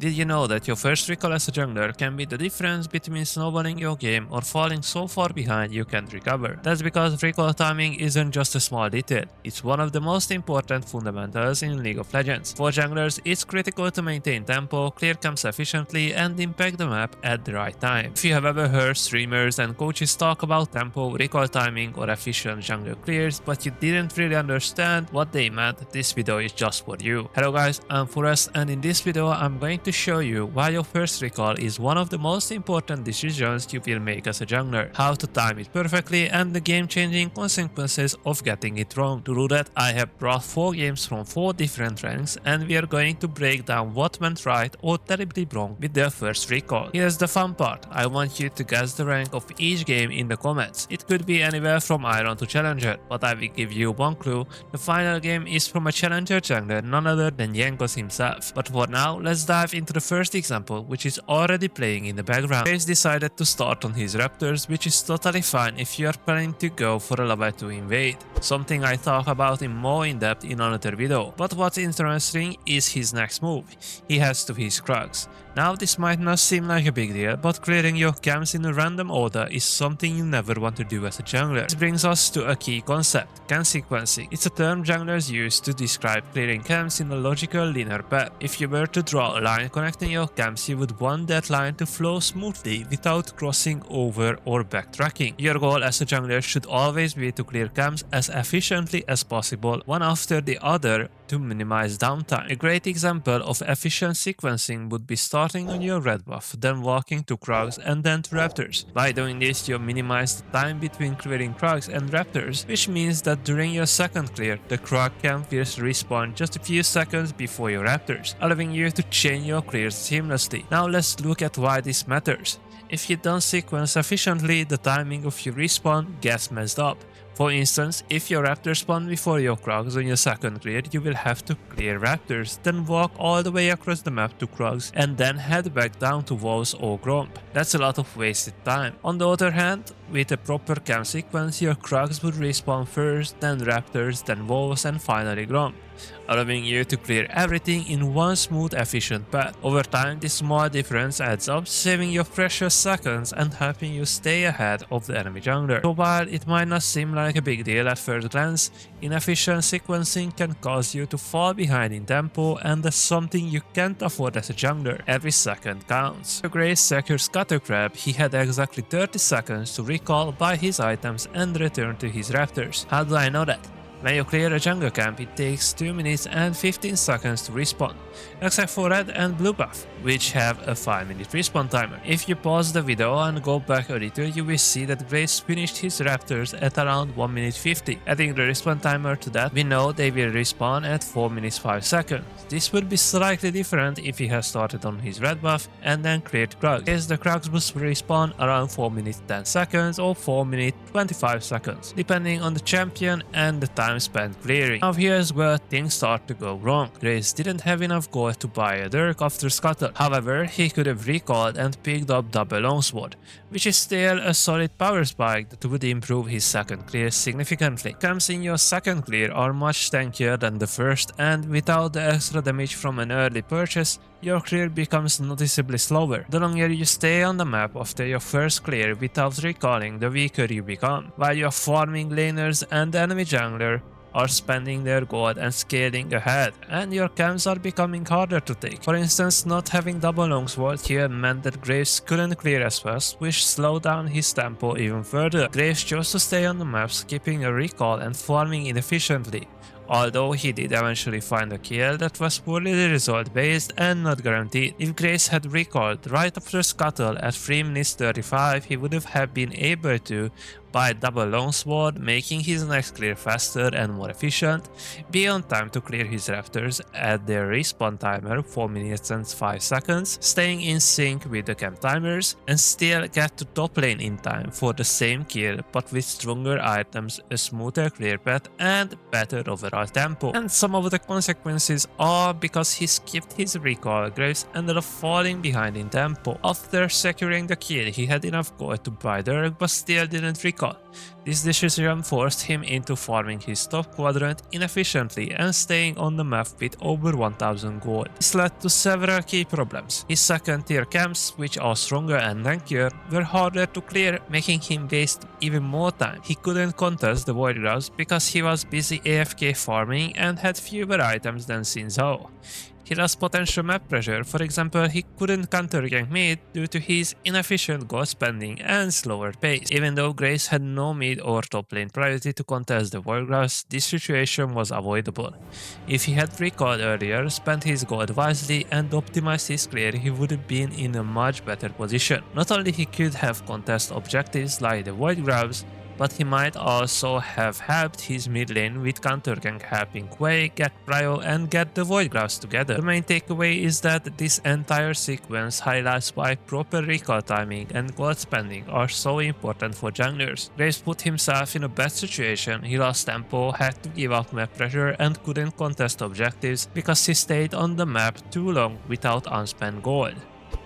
Did you know that your first recall as a jungler can be the difference between snowballing your game or falling so far behind you can't recover? That's because recall timing isn't just a small detail, it's one of the most important fundamentals in League of Legends. For junglers, it's critical to maintain tempo, clear camps efficiently, and impact the map at the right time. If you have ever heard streamers and coaches talk about tempo, recall timing, or efficient jungle clears, but you didn't really understand what they meant, this video is just for you. Hello guys, I'm Forrest, and in this video I'm going to show you why your first recall is one of the most important decisions you will make as a jungler, how to time it perfectly, and the game-changing consequences of getting it wrong. To do that, I have brought 4 games from 4 different ranks, and we are going to break down what went right or terribly wrong with their first recall. Here's the fun part, I want you to guess the rank of each game in the comments. It could be anywhere from Iron to Challenger, but I will give you one clue, the final game is from a Challenger jungler, none other than Jankos himself. But for now, let's dive into the first example, which is already playing in the background. Graves decided to start on his Raptors, which is totally fine if you are planning to go for a level 2 invade, something I talk about in more in depth in another video. But what's interesting is his next move, he has to his Krugs. Now this might not seem like a big deal, but clearing your camps in a random order is something you never want to do as a jungler. This brings us to a key concept, camp sequencing. It's a term junglers use to describe clearing camps in a logical linear path. If you were to draw a line connecting your camps, you would want that line to flow smoothly without crossing over or backtracking. Your goal as a jungler should always be to clear camps as efficiently as possible, one after the other, to minimize downtime. A great example of efficient sequencing would be starting on your red buff, then walking to Krugs and then to Raptors. By doing this, you minimize the time between clearing Krugs and Raptors, which means that during your second clear, the Krug camp will respawn just a few seconds before your Raptors, allowing you to chain your clears seamlessly. Now let's look at why this matters. If you don't sequence efficiently, the timing of your respawn gets messed up. For instance, if your Raptors spawn before your Krugs on your second clear, you will have to clear Raptors, then walk all the way across the map to Krugs, and then head back down to Wolves or Gromp. That's a lot of wasted time. On the other hand, with a proper camp sequence, your Krugs would respawn first, then Raptors, then Wolves, and finally Gromp, allowing you to clear everything in one smooth, efficient path. Over time, this small difference adds up, saving you precious seconds and helping you stay ahead of the enemy jungler. So while it might not seem like a big deal at first glance, inefficient sequencing can cause you to fall behind in tempo, and that's something you can't afford as a jungler. Every second counts. To Graves secure Scatter Crab, he had exactly 30 seconds to recall, buy his items, and return to his Raptors. How do I know that? When you clear a jungle camp, it takes 2 minutes and 15 seconds to respawn, except for red and blue buff, which have a 5-minute respawn timer. If you pause the video and go back a little, you will see that Graves finished his Raptors at around 1 minute 50. Adding the respawn timer to that, we know they will respawn at 4 minutes 5 seconds. This would be slightly different if he has started on his red buff and then cleared Krugs, as the Krugs would respawn around 4 minutes 10 seconds or 4 minutes 25 seconds, depending on the champion and the time spent clearing. Now here's where things start to go wrong. Graves didn't have enough gold to buy a Dirk after Scuttle. However, he could have recalled and picked up double longsword, which is still a solid power spike that would improve his second clear significantly. Camps in your second clear are much tankier than the first, and without the extra damage from an early purchase, your clear becomes noticeably slower. The longer you stay on the map after your first clear without recalling, the weaker you become. While you are farming laners and the enemy jungler are spending their gold and scaling ahead, and your camps are becoming harder to take. For instance, not having double longsword here meant that Graves couldn't clear as fast, which slowed down his tempo even further. Graves chose to stay on the map, skipping a recall and farming inefficiently. Although he did eventually find a kill, that was poorly result based and not guaranteed. If Graves had recalled right after Scuttle at 3 minutes 35, he would have been able to buy double longsword, making his next clear faster and more efficient, be on time to clear his Raptors at their respawn timer 4 minutes and 5 seconds, staying in sync with the camp timers, and still get to top lane in time for the same kill but with stronger items, a smoother clear path, and better overall tempo. And some of the consequences are because he skipped his recall, Graves ended up falling behind in tempo. After securing the kill, he had enough gold to buy Dirk but still didn't recall recall. This decision forced him into farming his top quadrant inefficiently and staying on the map with over 1000 gold. This led to several key problems. His second tier camps, which are stronger and tankier, were harder to clear, making him waste even more time. He couldn't contest the Void Grubs because he was busy AFK farming and had fewer items than Xin Zhao. He lost potential map pressure. For example, he couldn't counter gank mid due to his inefficient gold spending and slower pace. Even though Graves had no mid or top lane priority to contest the Void Grubs, this situation was avoidable. If he had recalled earlier, spent his gold wisely and optimized his clear, he would have been in a much better position. Not only he could have contest objectives like the Void Grubs, but he might also have helped his mid lane with counter gank, helping Quay, get prio and get the Void Grubs together. The main takeaway is that this entire sequence highlights why proper recall timing and gold spending are so important for junglers. Graves put himself in a bad situation. He lost tempo, had to give up map pressure and couldn't contest objectives because he stayed on the map too long without unspent gold.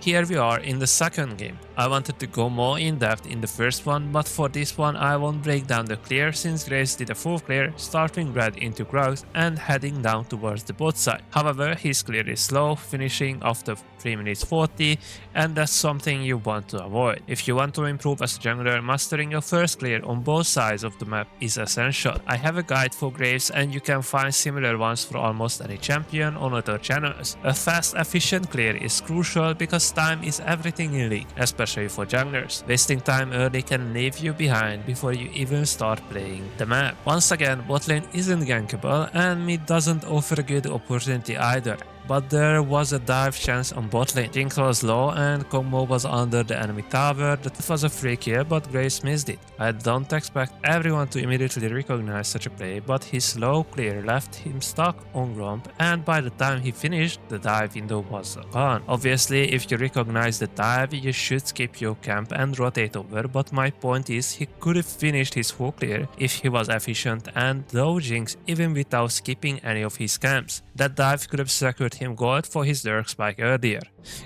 Here we are in the second game. I wanted to go more in depth in the first one, but for this one I won't break down the clear since Graves did a full clear, starting red into Graves and heading down towards the bot side. However, his clear is slow, finishing after 3 minutes 40, and that's something you want to avoid. If you want to improve as a jungler, mastering your first clear on both sides of the map is essential. I have a guide for Graves and you can find similar ones for almost any champion on other channels. A fast, efficient clear is crucial because time is everything in League, especially for junglers. Wasting time early can leave you behind before you even start playing the map. Once again, bot lane isn't gankable and mid doesn't offer a good opportunity either. But there was a dive chance on bot lane. Jinx was low and combo was under the enemy tower. That was a free kill, but Graves missed it. I don't expect everyone to immediately recognize such a play, but his slow clear left him stuck on Gromp, and by the time he finished, the dive window was gone. Obviously, if you recognize the dive, you should skip your camp and rotate over, but my point is he could have finished his full clear if he was efficient and low Jinx even without skipping any of his camps. That dive could have secured him gold for his Dirk spike earlier.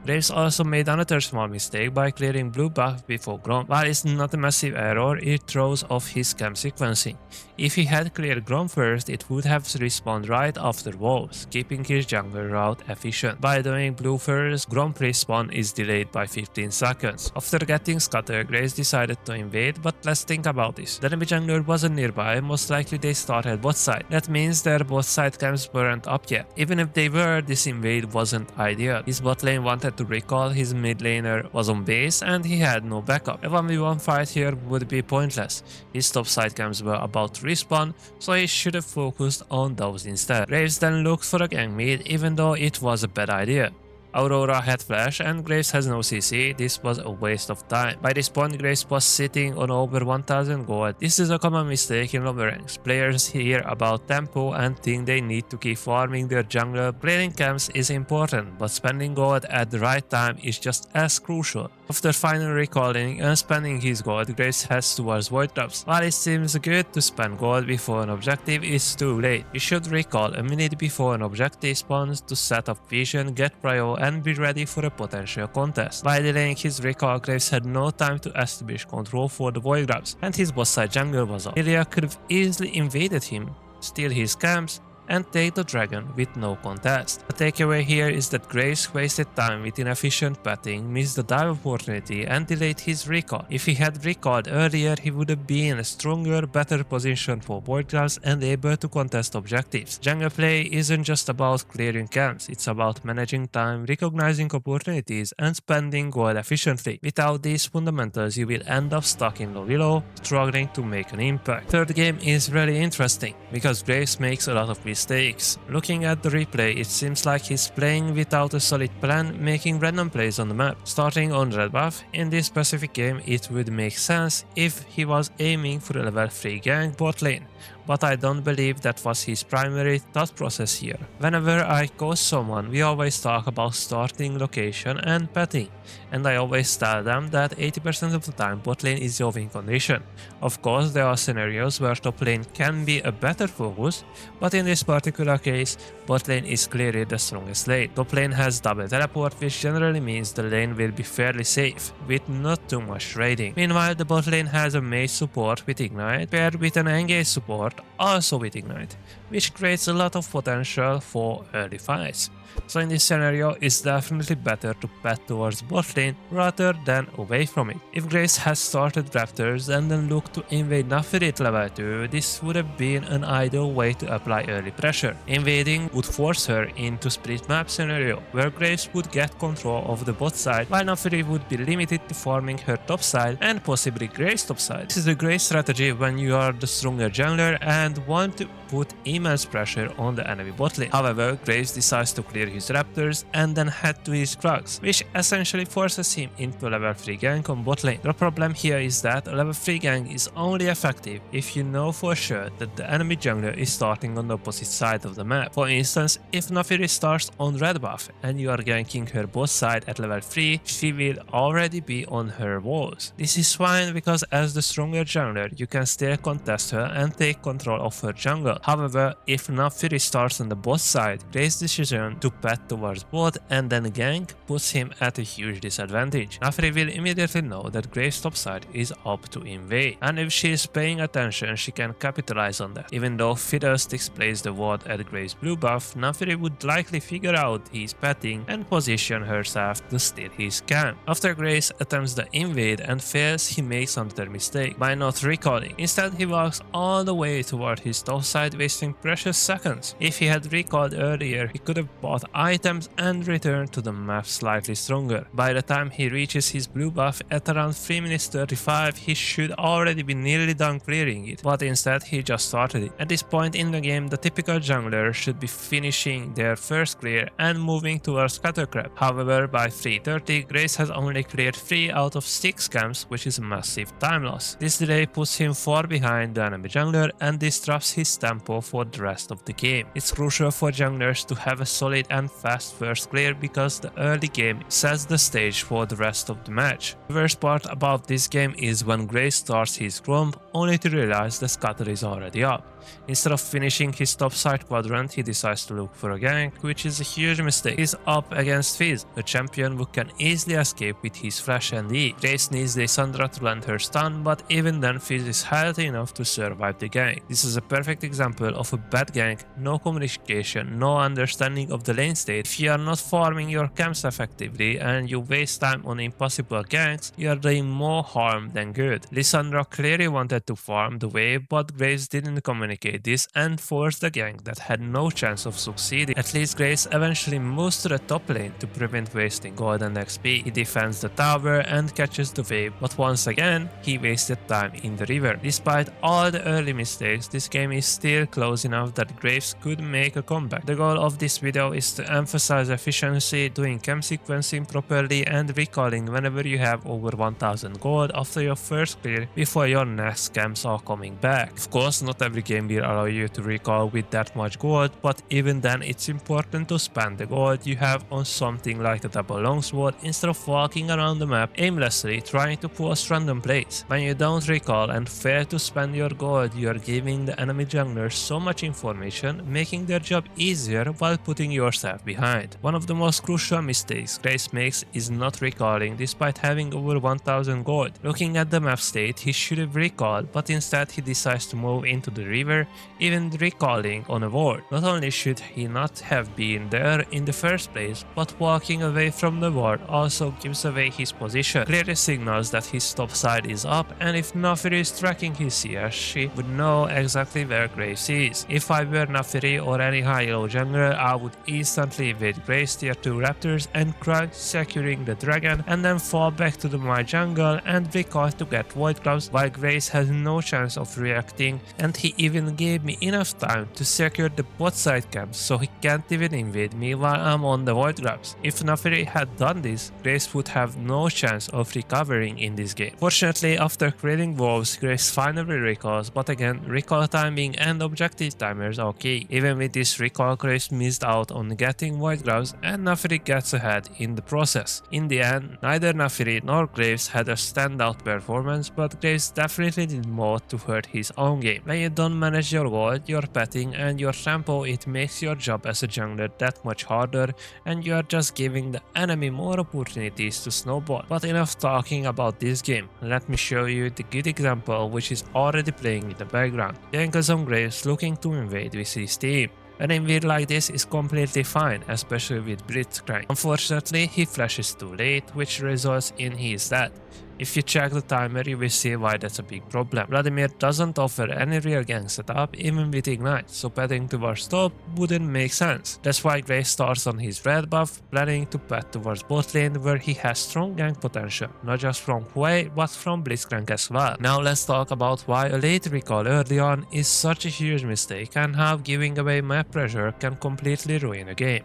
Graves also made another small mistake by clearing blue buff before Gromp. While it's not a massive error, it throws off his camp sequencing. If he had cleared Gromp first, it would have respawned right after Wolves, keeping his jungle route efficient. By doing blue first, Gromp respawn is delayed by 15 seconds. After getting scattered, Graves decided to invade, but let's think about this. The enemy jungler wasn't nearby, most likely they started bot side. That means their bot side camps weren't up yet. Even if they were, this invade wasn't ideal. His bot lane wanted to recall, his mid laner was on base and he had no backup. A 1v1 fight here would be pointless. His top side camps were about to respawn, so he should have focused on those instead. Graves then looked for a gank mid, even though it was a bad idea. Aurora had flash and Graves has no CC. This was a waste of time. By this point, Graves was sitting on over 1000 gold. This is a common mistake in lower ranks. Players hear about tempo and think they need to keep farming their jungle. Clearing camps is important, but spending gold at the right time is just as crucial. After finally recalling and spending his gold, Graves heads towards Void Grubs. While it seems good to spend gold before an objective, it's too late. You should recall a minute before an objective spawns to set up vision, get prio, and be ready for a potential contest. By delaying his recall, Graves had no time to establish control for the Void Grubs, and his boss side jungle was up. Ilia could have easily invaded him, steal his camps, and take the dragon with no contest. The takeaway here is that Graves wasted time with inefficient patting, missed the dive opportunity, and delayed his recall. If he had recalled earlier, he would have been in a stronger, better position for Void Grubs and able to contest objectives. Jungle play isn't just about clearing camps, it's about managing time, recognizing opportunities, and spending gold efficiently. Without these fundamentals, you will end up stuck in low elo, struggling to make an impact. Third game is really interesting, because Graves makes a lot of mistakes. Looking at the replay, it seems like he's playing without a solid plan, making random plays on the map. Starting on red buff, in this specific game it would make sense if he was aiming for a level 3 gank bot lane. but I don't believe that was his primary thought process here. Whenever I coach someone, we always talk about starting location and petting, and I always tell them that 80% of the time bot lane is your win condition. Of course, there are scenarios where top lane can be a better focus, but in this particular case, bot lane is clearly the strongest lane. Top lane has double teleport, which generally means the lane will be fairly safe, with not too much raiding. Meanwhile, the bot lane has a mage support with Ignite, paired with an engage support also with Ignite, which creates a lot of potential for early fights. So in this scenario, it's definitely better to pet towards bot lane rather than away from it. If Graves has started Raptors and then looked to invade Naafiri at level 2, this would have been an ideal way to apply early pressure. Invading would force her into split map scenario, where Graves would get control of the bot side, while Naafiri would be limited to farming her top side and possibly Graves top side. This is a great strategy when you are the stronger jungler and want to put immense pressure on the enemy bot lane. However, Graves decides to clear his Raptors and then head to his Krugs, which essentially forces him into a level 3 gank on bot lane. The problem here is that a level 3 gank is only effective if you know for sure that the enemy jungler is starting on the opposite side of the map. For instance, if Naafiri starts on red buff and you are ganking her bot side at level 3, she will already be on her walls. This is fine because as the stronger jungler, you can still contest her and take control of her jungle. However, if Naafiri starts on the bot side, Graves' decision to pet towards bot and then gank puts him at a huge disadvantage. Naafiri will immediately know that Graves' top side is up to invade, and if she is paying attention, she can capitalize on that. Even though Fiddlesticks plays the ward at Graves' blue buff, Naafiri would likely figure out his petting and position herself to steal his camp. After Graves attempts the invade and fails, he makes another mistake by not recalling. Instead, he walks all the way toward his top side, wasting precious seconds. If he had recalled earlier, he could have bought items and returned to the map slightly stronger. By the time he reaches his blue buff at around 3 minutes 35, he should already be nearly done clearing it, but instead he just started it. At this point in the game, the typical jungler should be finishing their first clear and moving towards Scattercrab. However, by 3:30, Graves has only cleared 3 out of 6 camps, which is a massive time loss. This delay puts him far behind the enemy jungler and disrupts his tempo for the rest of the game. It's crucial for junglers to have a solid and fast first clear because the early game sets the stage for the rest of the match. The worst part about this game is when Graves starts his Gromp only to realize the scatter is already up. Instead of finishing his top side quadrant, he decides to look for a gank, which is a huge mistake. He's up against Fizz, a champion who can easily escape with his flash and E. Graves needs Lissandra to land her stun, but even then Fizz is healthy enough to survive the gank. This is a perfect example of a bad gank, no communication, no understanding of the lane state. If you are not farming your camps effectively and you waste time on impossible ganks, you are doing more harm than good. Lissandra clearly wanted to farm the wave, but Graves didn't communicate this and forced the gank that had no chance of succeeding. At least Graves eventually moves to the top lane to prevent wasting gold and XP. He defends the tower and catches the wave, but once again, he wasted time in the river. Despite all the early mistakes, this game is still close enough that Graves could make a comeback. The goal of this video is to emphasize efficiency, doing camp sequencing properly and recalling whenever you have over 1000 gold after your first clear before your next camps are coming back. Of course, not every game will allow you to recall with that much gold, but even then it's important to spend the gold you have on something like a double longsword instead of walking around the map aimlessly trying to post random plays. When you don't recall and fail to spend your gold, you are giving the enemy jungler so much information, making their job easier while putting yourself behind. One of the most crucial mistakes Graves makes is not recalling despite having over 1000 gold. Looking at the map state, he should have recalled, but instead he decides to move into the river, even recalling on a ward. Not only should he not have been there in the first place, but walking away from the ward also gives away his position. Clearly signals that his top side is up, and if Naafiri is tracking his CS, she would know exactly where Graves is. If I were Naafiri or any high-low jungler, I would instantly invade Graves tier 2 Raptors and Krug, securing the dragon, and then fall back to my jungle and recall to get Void Clubs, while Graves has no chance of reacting, and he even even gave me enough time to secure the bot side camps so he can't even invade me while I'm on the void grabs. If Naafiri had done this, Graves would have no chance of recovering in this game. Fortunately, after creating wolves, Graves finally recalls, but again, recall timing and objective timers are key. Even with this recall, Graves missed out on getting void grabs and Naafiri gets ahead in the process. In the end, neither Naafiri nor Graves had a standout performance, but Graves definitely did more to hurt his own game. When you don't manage your gold, your petting and your tempo, it makes your job as a jungler that much harder and you are just giving the enemy more opportunities to snowball. But enough talking about this game, let me show you the good example which is already playing in the background. Jankles on Graves looking to invade with his team. An invade like this is completely fine, especially with Blitzcrank. Unfortunately, he flashes too late, which results in his death. If you check the timer, you will see why that's a big problem. Vladimir doesn't offer any real gank setup, even with Ignite, so petting towards top wouldn't make sense. That's why Graves starts on his red buff, planning to pet towards bot lane where he has strong gank potential, not just from Huey, but from Blitzcrank as well. Now let's talk about why a late recall early on is such a huge mistake and how giving away map pressure can completely ruin a game.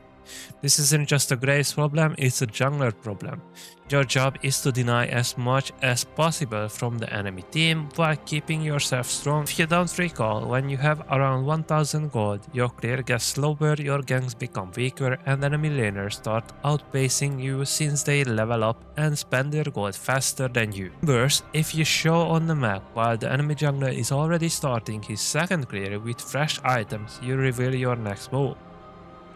This isn't just a Graves problem, it's a jungler problem. Your job is to deny as much as possible from the enemy team while keeping yourself strong. If you don't recall, when you have around 1000 gold, your clear gets slower, your ganks become weaker and enemy laners start outpacing you since they level up and spend their gold faster than you. Worse, if you show on the map while the enemy jungler is already starting his second clear with fresh items, you reveal your next move.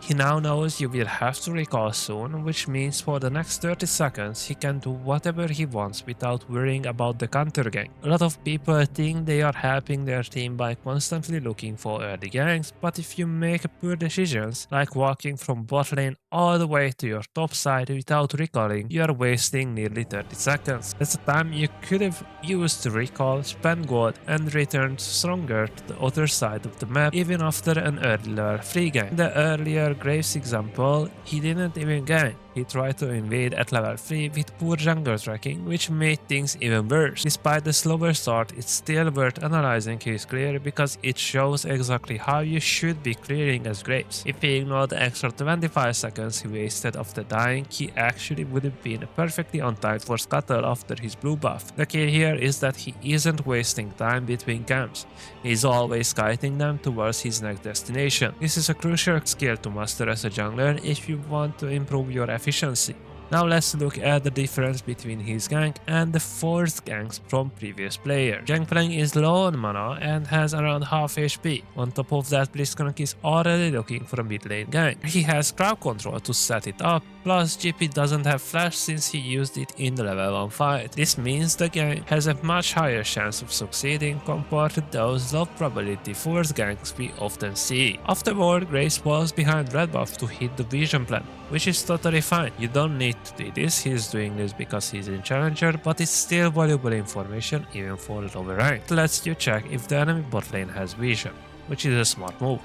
He now knows you will have to recall soon, which means for the next 30 seconds he can do whatever he wants without worrying about the counter gank. A lot of people think they are helping their team by constantly looking for early ganks, but if you make poor decisions, like walking from bot lane all the way to your top side without recalling, you are wasting nearly 30 seconds. That's the time you could have used to recall, spend gold and return stronger to the other side of the map even after an early level 3 gank. In the earlier Graves example, he didn't even gank. He tried to invade at level 3 with poor jungle tracking, which made things even worse. Despite the slower start, it's still worth analyzing his clear because it shows exactly how you should be clearing as Graves. If he ignored the extra 25 seconds he wasted after dying, he actually would have been perfectly on time for Scuttle after his blue buff. The key here is that he isn't wasting time between camps. He's always kiting them towards his next destination. This is a crucial skill to master as a jungler if you want to improve your efficiency. Now let's look at the difference between his gank and the forced ganks from previous player. Gangplank is low on mana and has around half HP. On top of that, Blitzcrank is already looking for a mid lane gank. He has crowd control to set it up, plus GP doesn't have flash since he used it in the level 1 fight. This means the gank has a much higher chance of succeeding compared to those low probability forced ganks we often see. Afterward, Graves falls behind red buff to hit the vision plant, which is totally fine. You don't need to do this, he's doing this because he's in Challenger, but it's still valuable information even for lower rank. It lets you check if the enemy bot lane has vision, which is a smart move.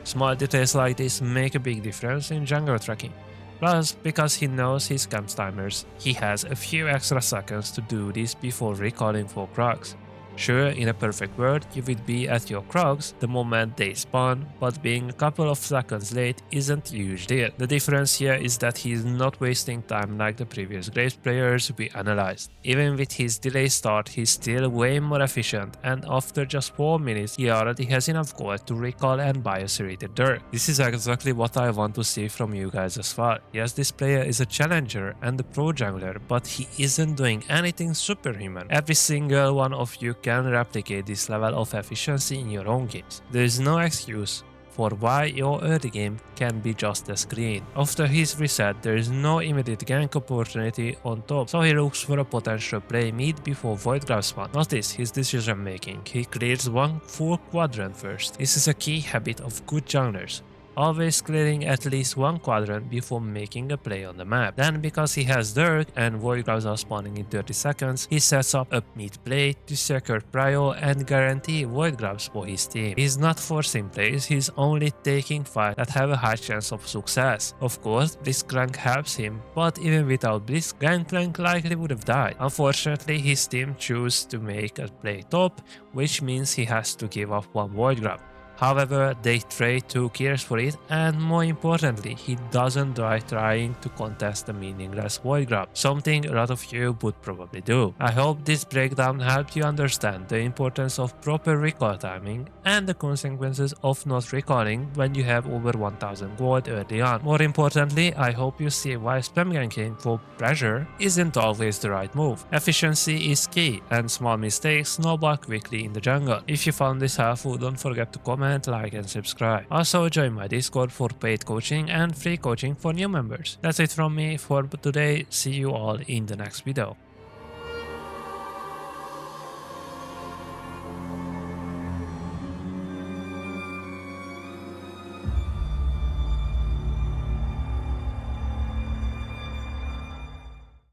Small details like this make a big difference in jungle tracking. Plus, because he knows his camp timers, he has a few extra seconds to do this before recalling for Krogs. Sure, in a perfect world, you would be at your Krogs the moment they spawn, but being a couple of seconds late isn't a huge deal. The difference here is that he is not wasting time like the previous Graves players we analyzed. Even with his delayed start, he's still way more efficient, and after just 4 minutes, he already has enough gold to recall and buy a serrated dirt. This is exactly what I want to see from you guys as well. Yes, this player is a challenger and a pro jungler, but he isn't doing anything superhuman. Every single one of you can replicate this level of efficiency in your own games. There is no excuse for why your early game can be just as green. After his reset, there is no immediate gank opportunity on top, so he looks for a potential play mid before Void grabs one. Notice his decision making, he clears one full quadrant first. This is a key habit of good junglers. always clearing at least one quadrant before making a play on the map. Then, because he has Dirk and Void Grubs are spawning in 30 seconds, he sets up a mid play to secure prio and guarantee Void Grubs for his team. He's not forcing plays, he's only taking fights that have a high chance of success. Of course, Blitzcrank helps him, but even without Blitz, Gangplank likely would have died. Unfortunately, his team chose to make a play top, which means he has to give up one Void Grub. However, they trade 2 gears for it, and more importantly, he doesn't die trying to contest the meaningless Void Grub, something a lot of you would probably do. I hope this breakdown helped you understand the importance of proper recall timing and the consequences of not recalling when you have over 1000 gold early on. More importantly, I hope you see why spam ganking for pressure isn't always the right move. Efficiency is key, and small mistakes snowball quickly in the jungle. If you found this helpful, don't forget to comment, like and subscribe. Also join my Discord for paid coaching and free coaching for new members. That's it from me for today. See you all in the next video.